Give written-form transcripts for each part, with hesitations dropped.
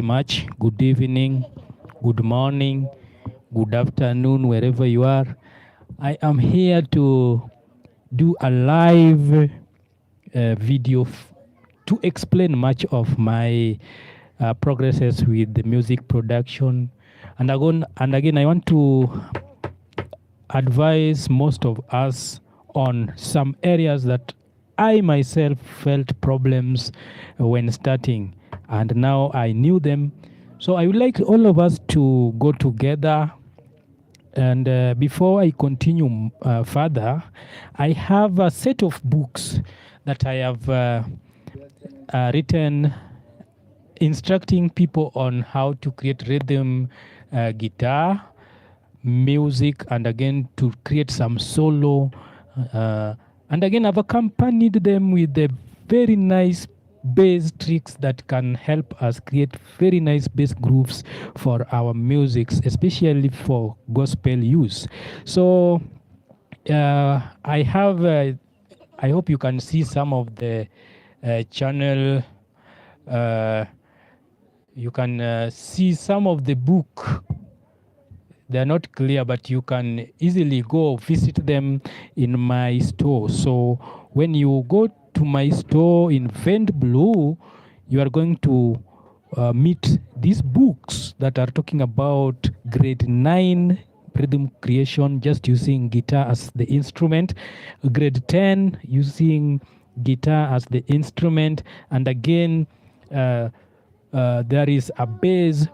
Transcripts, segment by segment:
much. Good evening, good morning, good afternoon, wherever you are. I am here to do a live video to explain much of my progresses with the music production. And again, I want to advise most of us on some areas that I myself felt problems when starting, and now I knew them. So I would like all of us to go together. And before I continue further, I have a set of books that I have written instructing people on how to create rhythm guitar music, and again to create some solo, and again I've accompanied them with the very nice bass tricks that can help us create very nice bass grooves for our musics, especially for gospel use. So I have I hope you can see some of the channel. You can see some of the book. They are not clear, but you can easily go visit them in my store. So when you go to my store in Vent Blue, you are going to meet these books that are talking about grade 9 rhythm creation, just using guitar as the instrument, grade 10 using guitar as the instrument, and again there is a bass,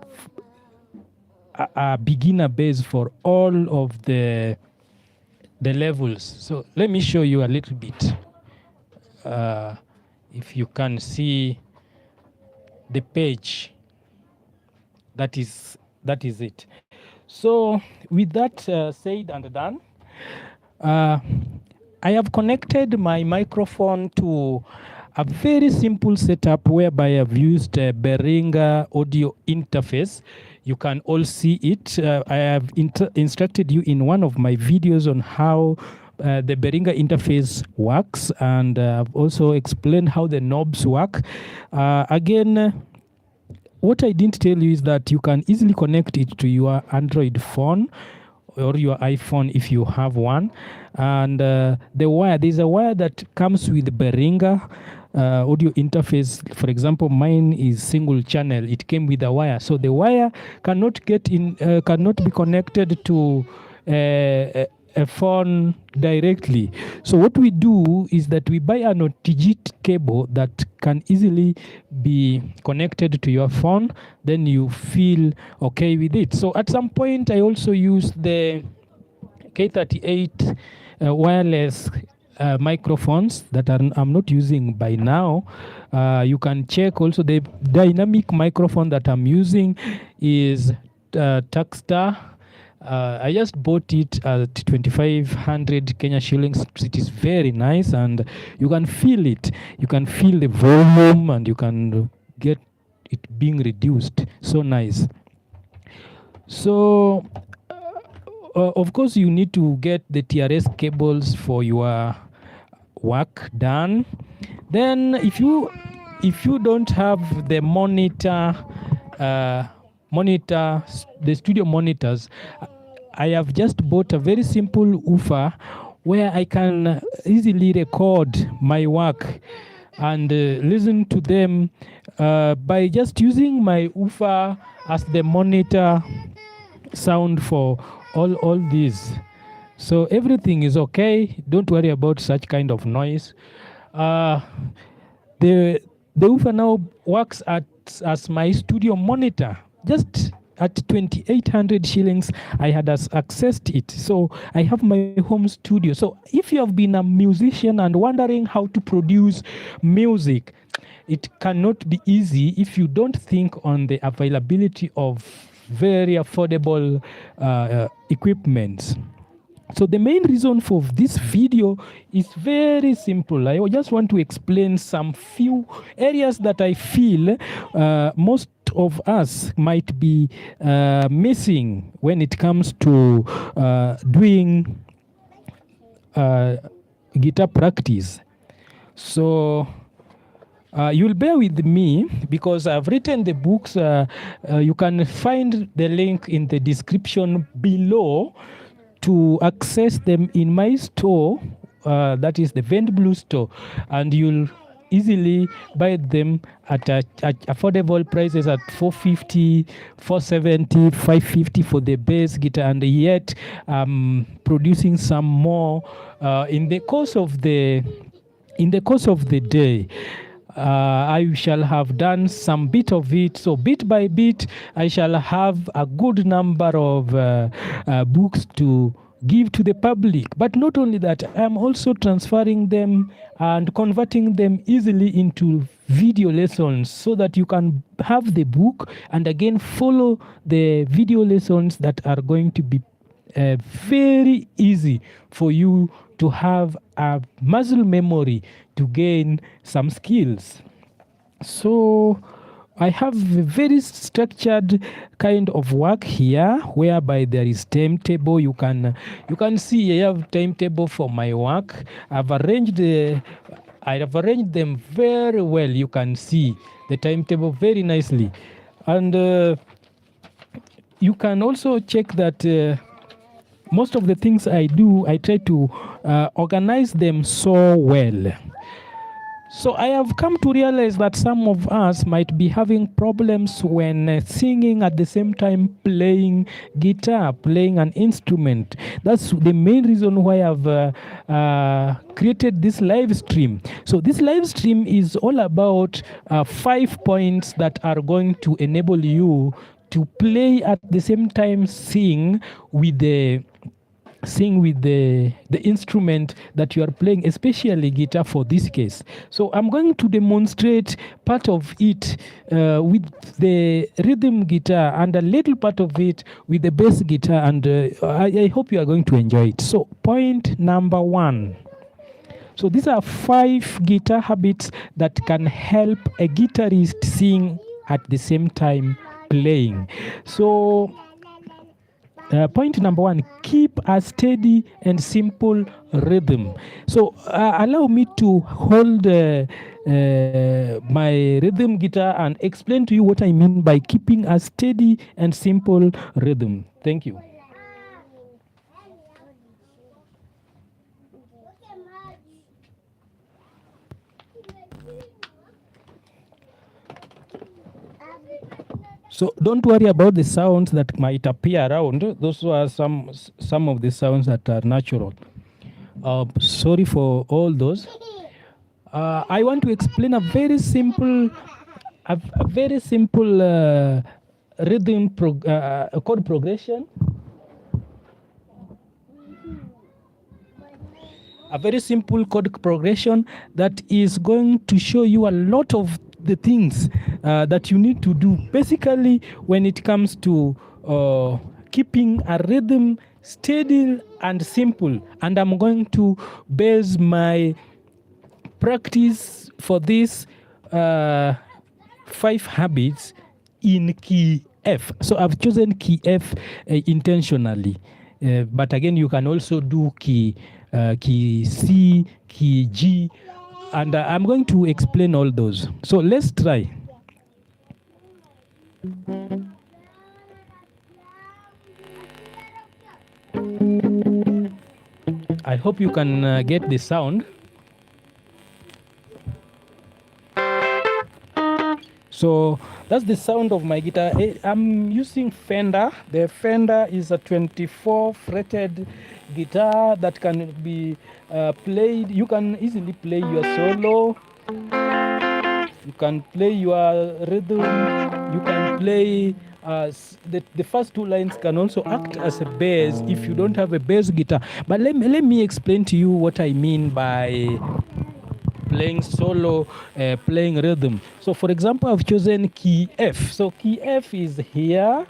a beginner bass for all of the levels. So let me show you a little bit. If you can see the page, that is it. So with that said and done, I have connected my microphone to a very simple setup whereby I've used a Behringer audio interface. You can all see it. I have instructed you in one of my videos on how the Behringer interface works, and I've also explained how the knobs work. Again, what I didn't tell you is that you can easily connect it to your Android phone or your iPhone if you have one. And the wire, there's a wire that comes with Behringer audio interface. For example, mine is single channel. It came with a wire, so the wire cannot be connected to a phone directly. So what we do is that we buy an OTG cable that can easily be connected to your phone, then you feel okay with it. So at some point I also use the K38 wireless microphones that I'm not using by now. You can check also the dynamic microphone that I'm using is Takstar. I just bought it at 2,500 Kenya shillings. It is very nice, and you can feel it. You can feel the volume, and you can get it being reduced. So nice. So, of course, you need to get the TRS cables for your work done. Then, if you don't have the monitor, the studio monitors, I have just bought a very simple woofer where I can easily record my work and listen to them by just using my woofer as the monitor sound for all these. So everything is okay. Don't worry about such kind of noise. The woofer now works as my studio monitor. Just at 2,800 shillings, I had accessed it. So I have my home studio. So if you have been a musician and wondering how to produce music, it cannot be easy if you don't think on the availability of very affordable equipment. So the main reason for this video is very simple. I just want to explain some few areas that I feel most of us might be missing when it comes to doing guitar practice. So You'll bear with me because I've written the books. You can find the link in the description below to access them in my store, that is the Vent Blue store, and you'll easily buy them at affordable prices at 450, 470, 550 for the bass guitar, and yet producing some more in the course of the day. I shall have done some bit of it. So bit by bit, I shall have a good number of books to give to the public. But not only that, I'm also transferring them and converting them easily into video lessons so that you can have the book and again follow the video lessons that are going to be very easy for you to have a muscle memory to gain some skills. So I have a very structured kind of work here whereby there is timetable. You can see I have timetable for my work. I have arranged them very well. You can see the timetable very nicely, and you can also check that most of the things I do, I try to organize them so well. So I have come to realize that some of us might be having problems when singing at the same time playing guitar, playing an instrument. That's the main reason why I've created this live stream. So this live stream is all about 5 points that are going to enable you to play at the same time sing with the instrument that you are playing, especially guitar for this case. So I'm going to demonstrate part of it with the rhythm guitar and a little part of it with the bass guitar, and I hope you are going to enjoy it. So point number 1. So these are 5 guitar habits that can help a guitarist sing at the same time playing. So point number 1, keep a steady and simple rhythm. So allow me to hold my rhythm guitar and explain to you what I mean by keeping a steady and simple rhythm. Thank you. So don't worry about the sounds that might appear around. Those are some of the sounds that are natural. Sorry for all those. I want to explain a very simple rhythm chord progression. A very simple chord progression that is going to show you a lot of the things that you need to do basically when it comes to keeping a rhythm steady and simple. And I'm going to base my practice for this 5 habits in key F. So I've chosen key F intentionally, but again you can also do key C, key G, and I'm going to explain all those. So let's try. I hope you can get the sound. So that's the sound of my guitar. I'm using Fender. The Fender is a 24 fretted guitar that can be played. You can easily play your solo. You can play your rhythm. You can play the first 2 lines can also act as a bass if you don't have a bass guitar. But let me explain to you what I mean by playing solo, playing rhythm. So for example, I've chosen key F. So key F is here,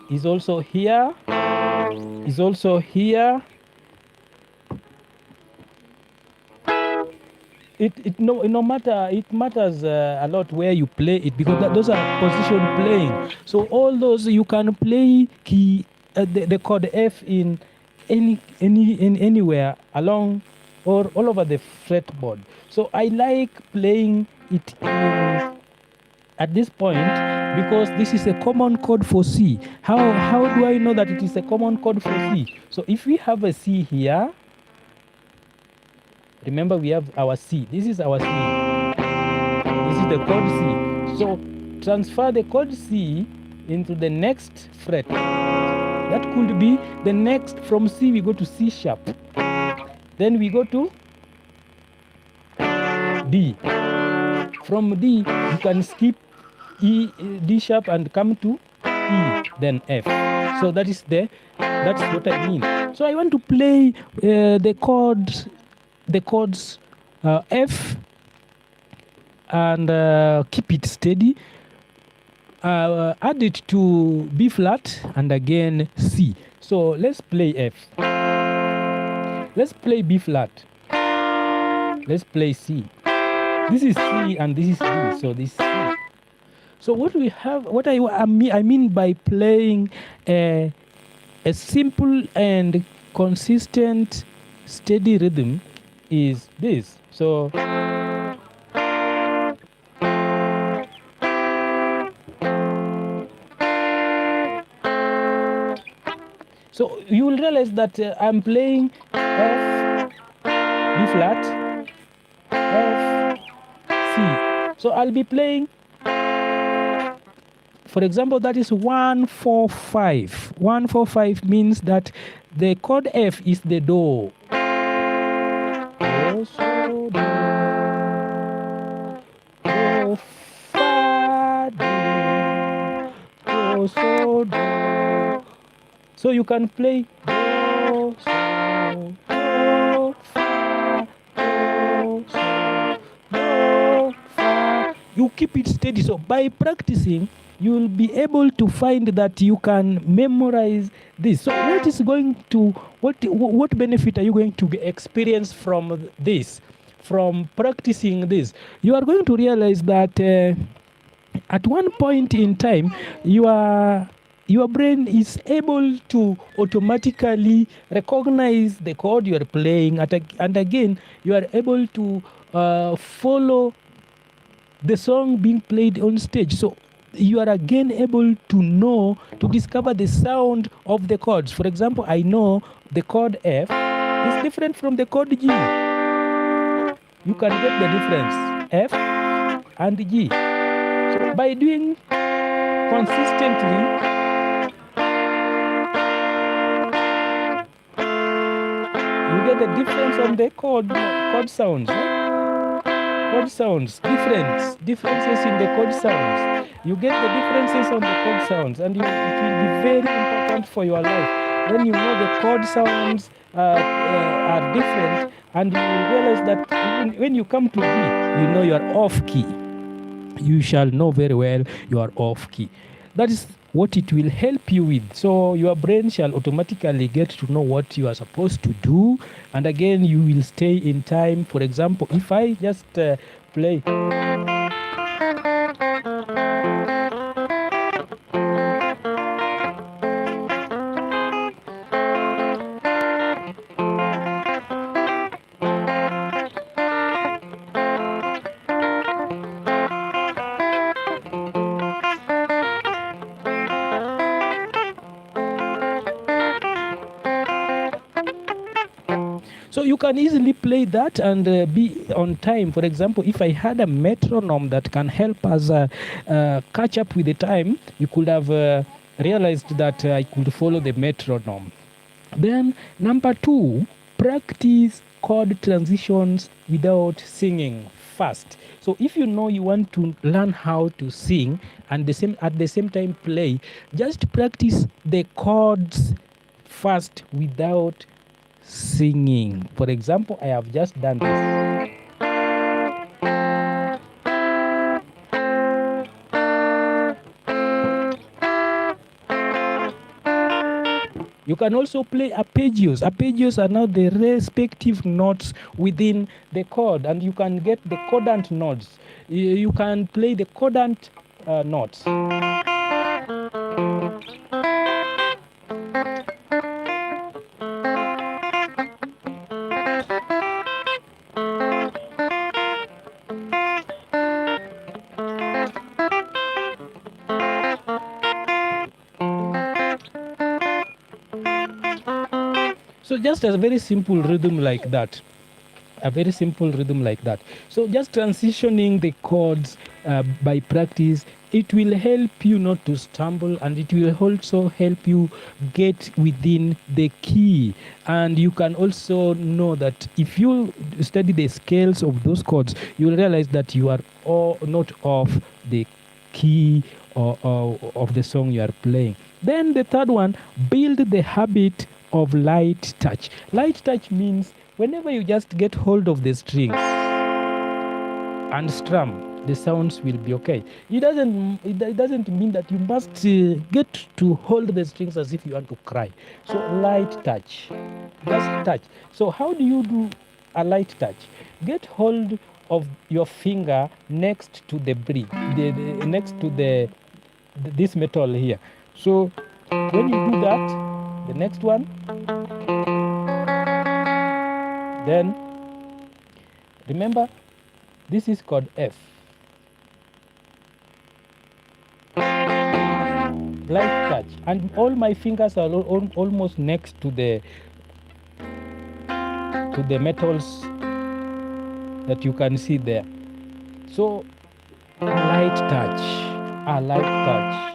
is also here, is also here. No matter, it matters a lot where you play it, because those are position playing. So all those you can play key the chord F in anywhere along or all over the fretboard. So I like playing it in at this point because this is a common chord for C. How do I know that it is a common chord for C? So if we have a C here, remember we have our C. This is our C. This is the chord C. So transfer the chord C into the next fret. That could be the next. From C we go to C sharp. Then we go to D. From D you can skip D sharp and come to E, then F. So that's what I mean. So I want to play the chords F and keep it steady. Add it to B flat and again C. So let's play F. Let's play B flat. Let's play C. This is C and this is D. So this is C. So what we have, what I mean by playing a simple and consistent, steady rhythm is this. So you will realize that I'm playing F, B flat, F, C. So I'll be playing, for example, that is 1-4-5. 1-4-5 means that the chord F is the Do. Do, so, do. Do, fa, do. Do, so, do. So you can play Do, so, do, fa, do, so, do, fa. You keep it steady. So by practicing, you will be able to find that you can memorize this. So what benefit are you going to experience from this, from practicing this? You are going to realize that at one point in time, your brain is able to automatically recognize the chord you are playing, and again, you are able to follow the song being played on stage. So you are again able to discover the sound of the chords. For example, I know the chord F is different from the chord G. You can get the difference, F and G. So by doing consistently, you get the difference on the chord sounds. Chord sounds, differences in the chord sounds. You get the differences on the chord sounds, and it will be very important for your life. When you know the chord sounds are different, and you will realize that even when you come to D, you know you are off key. You shall know very well you are off key. That is what it will help you with. So your brain shall automatically get to know what you are supposed to do, and again you will stay in time. For example, if I just play so you can easily play that and be on time. For example, if I had a metronome that can help us catch up with the time, you could have realized that I could follow the metronome. Then number 2, practice chord transitions without singing fast. So if you know you want to learn how to sing and at the same time play, just practice the chords fast without singing. For example, I have just done this. You can also play arpeggios. Arpeggios are now the respective notes within the chord, and you can get the chordant notes. You can play the chordant notes. So just a very simple rhythm like that. A very simple rhythm like that. So just transitioning the chords by practice, it will help you not to stumble, and it will also help you get within the key. And you can also know that if you study the scales of those chords, you will realize that you are not off the key or of the song you are playing. Then the third one, build the habit of light touch. Light touch means whenever you just get hold of the strings and strum, the sounds will be okay. It doesn't mean that you must get to hold the strings as if you want to cry. So light touch, just touch. So how do you do a light touch? Get hold of your finger next to the bridge, next to this metal here. So when you do that, the next one, then remember this is chord F. Light touch, and all my fingers are almost next to the metals that you can see there. So a light touch, a light touch.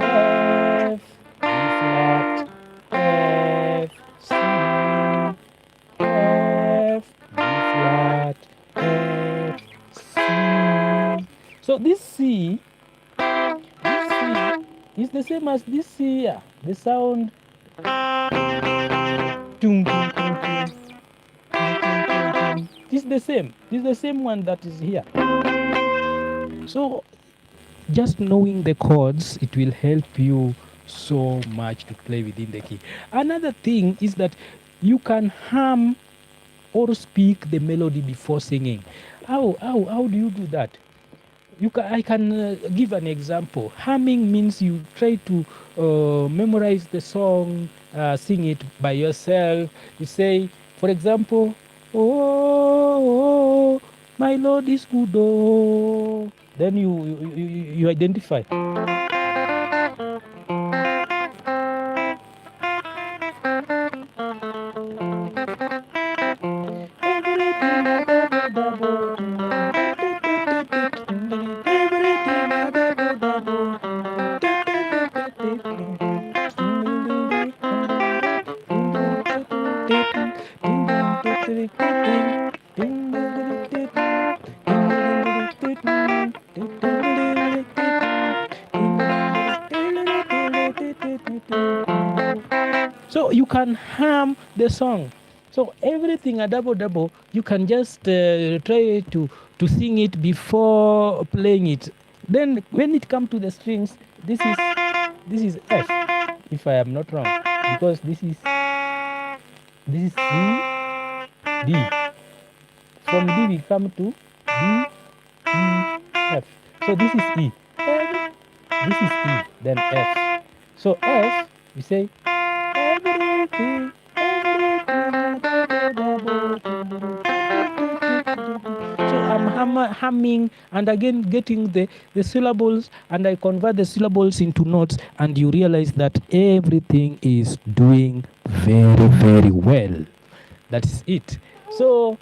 F, B flat, F, C, F, B flat, F, C. So this C is the same as this C here. The sound. This is the same. This is the same one that is here. So just knowing the chords, it will help you so much to play within the key. Another thing is that you can hum or speak the melody before singing. How do you do that? I can give an example. Humming means you try to memorize the song, sing it by yourself. You say, for example, oh, my Lord is good. Oh. Then you identify. So you can hum the song. So everything a double, you can just try to sing it before playing it. Then when it comes to the strings, this is F, if I am not wrong, because this is C, D. From D we come to D, E, F. So this is E. This is E, then F. So F, we say everything. So I'm humming and again getting the syllables, and I convert the syllables into notes, and you realize that everything is doing very, very well. That's it. So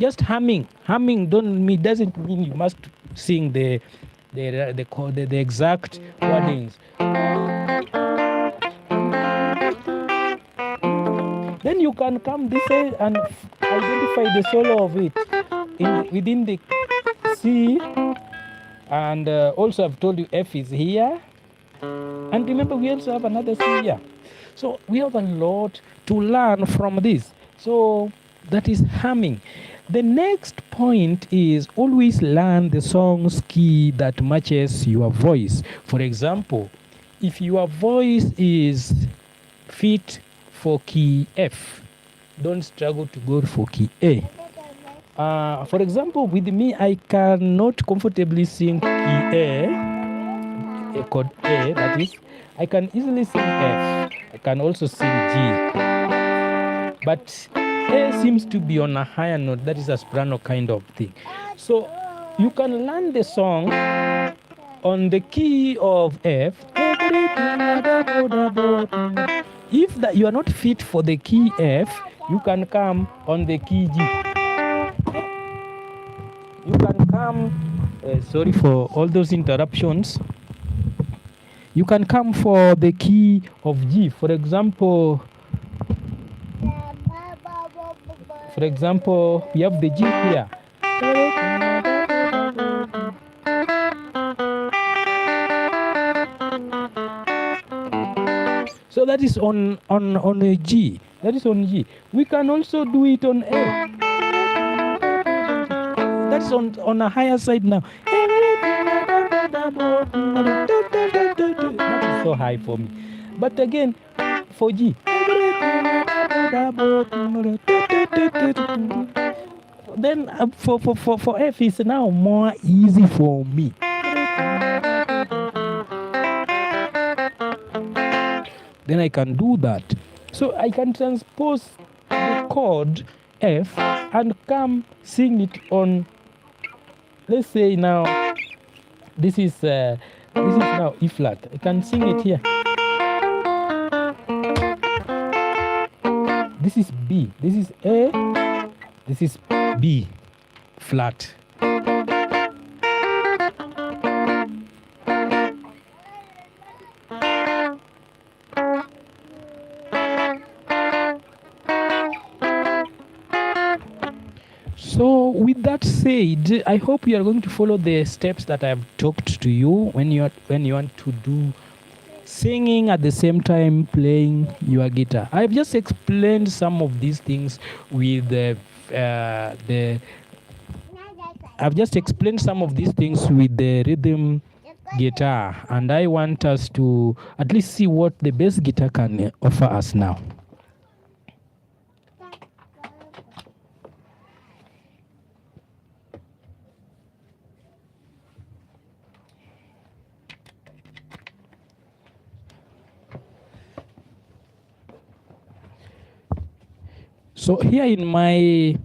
just humming doesn't mean you must sing the exact wordings. Then you can come this way and identify the solo of it within the C, and also I've told you F is here, and remember we also have another C here. So we have a lot to learn from this. So that is humming. The next point is always learn the song's key that matches your voice. For example, if your voice is fit for key F, don't struggle to go for key A. For example, with me, I cannot comfortably sing key A chord A, that is, I can easily sing F. I can also sing G. But A seems to be on a higher note, that is a soprano kind of thing. So you can learn the song on the key of F. If that you are not fit for the key F, you can come on the key G. You can come, sorry for all those interruptions. You can come for the key of G. For example, we have the G here. So that is on a G. That is on G. We can also do it on A. That's on a higher side now. That is so high for me. But again, for G. Then for F is now more easy for me. Then I can do that. So I can transpose the chord F and come sing it on, let's say now, this is now E flat. I can sing it here. This is B. This is A. This is B flat. So with that said, I hope you are going to follow the steps that I have talked to you when you want to do singing at the same time playing your guitar. I've just explained some of these things with I've just explained some of these things with the rhythm guitar, and I want us to at least see what the bass guitar can offer us now. So here in my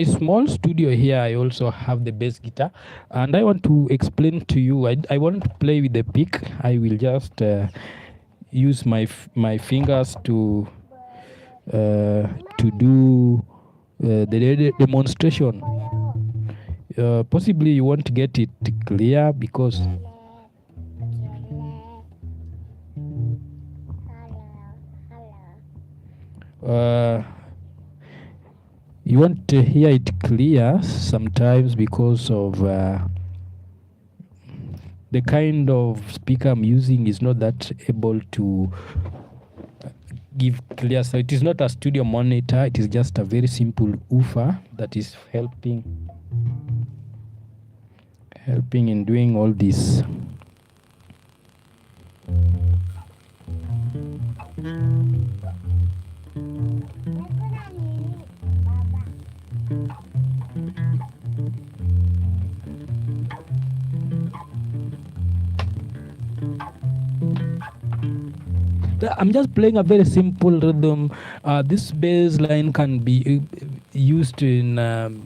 small studio here, I also have the bass guitar, and I want to explain to you. I won't play with the pick. I will just use my fingers to do the demonstration. Possibly you won't get it clear because you won't hear it clear sometimes because of the kind of speaker I'm using is not that able to give clear. So it is not a studio monitor. It is just a very simple woofer that is helping in doing all this. I'm just playing a very simple rhythm. This bass line can be used in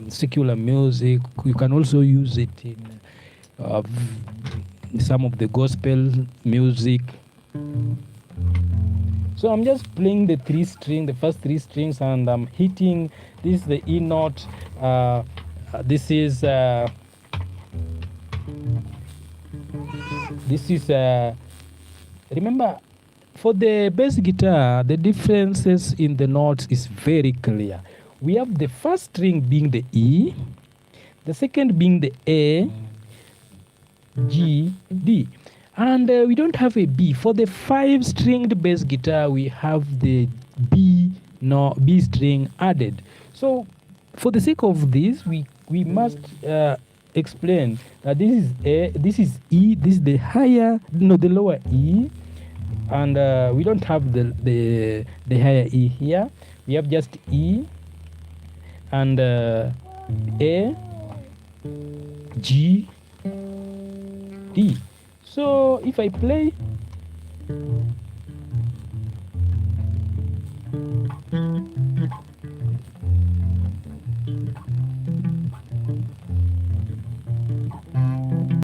secular music. You can also use it in some of the gospel music. So I'm just playing the first three strings, and I'm hitting. This is the E note. This is remember, for the bass guitar, the differences in the notes is very clear. We have the first string being the E, the second being the A, G, D. And we don't have a B. For the 5-stringed bass guitar, we have the B string added. So for the sake of this, we must explain that this is A, this is E, this is the lower E, and we don't have the higher E here. We have just E, and A, G, D. So if I play,